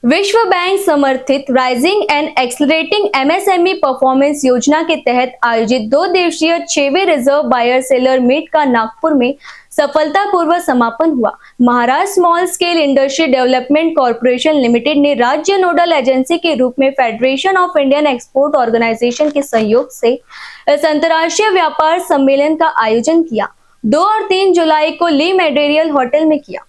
विश्व बैंक समर्थित rising and accelerating MSME performance योजना के तहत आयोजित 2 दिवसीय 6वें रिजर्व बायर सेलर मीट का नागपुर में सफलतापूर्वक समापन हुआ। Maharashtra small scale industry development corporation limited ने राज्य नोडल एजेंसी के रूप में federation of Indian export organisation के सहयोग से इस अंतर्राष्ट्रीय व्यापार सम्मेलन का आयोजन किया। 2 और 3 जुलाई को ली मेमोरियल होटल में किया।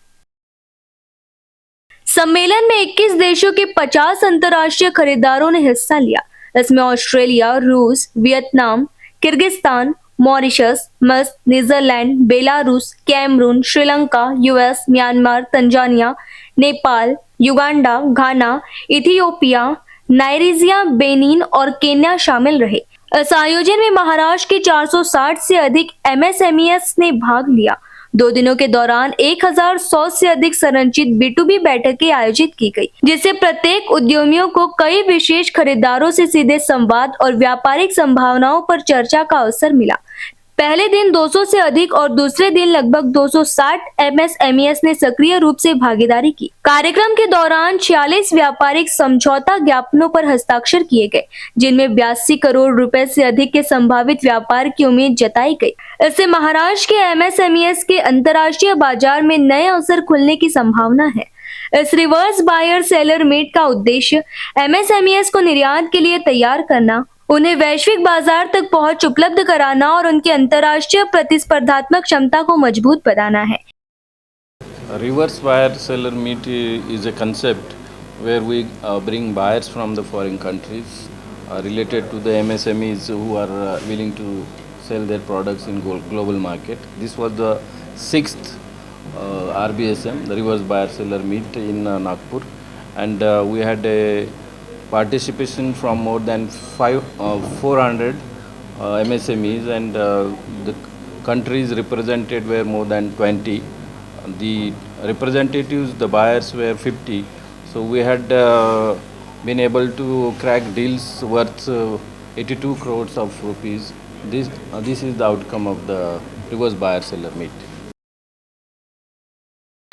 सम्मेलन में 21 देशों के 50 अंतर्राष्ट्रीय खरीदारों ने हिस्सा लिया। इसमें ऑस्ट्रेलिया, रूस, वियतनाम, किर्गिस्तान, मॉरिशस, मिस्र, Netherlands, Belarus, Cameroon, Sri Lanka, US, Myanmar, Tanzania, Nepal, Uganda, Ghana, Ethiopia, Nigeria, Benin और केन्या शामिल रहे। इस आयोजन में महाराष्ट्र के 460 से अधिक एमएसएमईएस ने भाग लिया। 2 दिनों के दौरान 1100 से अधिक संरचित B2B बैठकें आयोजित की गई, जिससे प्रत्येक उद्यमियों को कई विशेष खरीदारों से सीधे संवाद और व्यापारिक संभावनाओं पर चर्चा का अवसर मिला। पहले दिन 200 से अधिक और दूसरे दिन लगभग 260 एमएसएमईएस ने सक्रिय रूप से भागीदारी की। कार्यक्रम के दौरान 46 व्यापारिक समझौता ज्ञापनों पर हस्ताक्षर किए गए, जिनमें 82 करोड़ रुपए से अधिक के संभावित व्यापार की उम्मीद जताई गई। इससे महाराष्ट्र के एमएसएमईएस के अंतर्राष्ट्रीय बाजार में नए अवसर खुलने की संभावना है। इस रिवर्स बायर सेलर मीट का उद्देश्य एमएसएमईएस को निर्यात के लिए तैयार करना, उन्हें वैश्विक बाजार तक पहुंच उपलब्ध कराना और उनकी अंतर्राष्ट्रीय प्रतिस्पर्धात्मक क्षमता को मजबूत बनाना है। Reverse buyer seller meet is a concept where we bring buyers from the foreign countries related to the MSMEs who are willing to sell their products in global market. This was the 6th RBSM, the reverse buyer seller meet in Nagpur, and we had a participation from more than 400 MSMEs, and the countries represented were more than 20. The representatives, the buyers were 50. So we had been able to crack deals worth 82 crores of rupees. This is the outcome of the reverse buyer seller meet.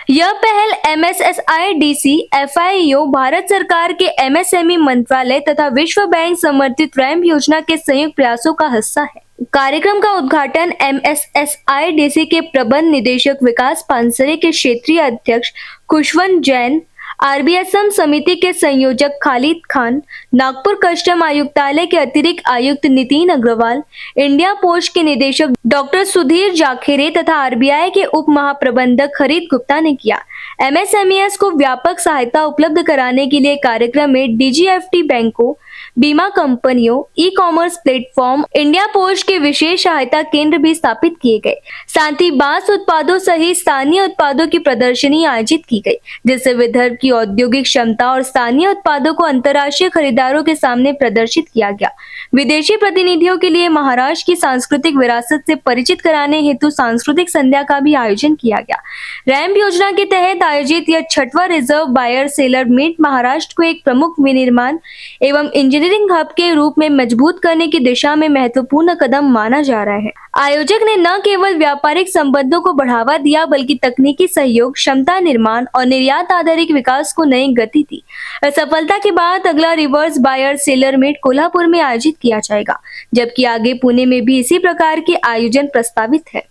यह पहल MSSIDC, FIO, Bharat सरकार के MSME मंत्रालय तथा विश्व bank समर्थित ramp योजना के संयुक्त प्रयासों का हिस्सा है। कार्यक्रम का उद्घाटन MSSIDC के प्रबंध निदेशक विकास पानसरे के क्षेत्रीय अध्यक्ष खुशवंत जैन, RBSM समिति के संयोजक खालिद खान, नागपुर कस्टम आयुक्तालय के अतिरिक्त आयुक्त नितिन अग्रवाल, इंडिया पोस्ट के निदेशक डॉक्टर सुधीर जाखेरे तथा RBI के उप महाप्रबंधक हरित गुप्ता ने किया। MSMES को व्यापक सहायता उपलब्ध कराने के लिए कार्यक्रम में DGFT बैंकों, बीमा कंपनियों, ई-कॉमर्स प्लेटफॉर्म, इंडिया पोस्ट के विशेष सहायता केंद्र भी स्थापित किए गए। साथ ही बांस उत्पादों सहित स्थानीय उत्पादों की प्रदर्शनी आयोजित की गई, जिससे विदर्भ की औद्योगिक क्षमता और स्थानीय उत्पादों को अंतर्राष्ट्रीय खरीदारों के सामने प्रदर्शित किया गया। विदेशी प्रतिनिधियों के लिए महाराष्ट्र की सांस्कृतिक विरासत से परिचित कराने हेतु सांस्कृतिक संध्या का भी आयोजन किया गया। रैम्प योजना के तहत आयोजित यह 6वां reserve buyer seller meet Maharashtra को एक प्रमुख विनिर्माण एवं इंजीनियरिंग हब के रूप में मजबूत करने की दिशा में महत्वपूर्ण कदम माना जा रहा है। आयोजक ने न केवल व्यापारिक संबंधों को बढ़ावा दिया, बल्कि तकनीकी सहयोग, क्षमता निर्माण और निर्यात आधारित विकास को नई गति दी। सफलता के बाद अगला reverse buyer seller meet Kolhapur में आयोजित किया जाएगा, जबकि आगे पुणे में भी इसी प्रकार के आयोजन प्रस्तावित है।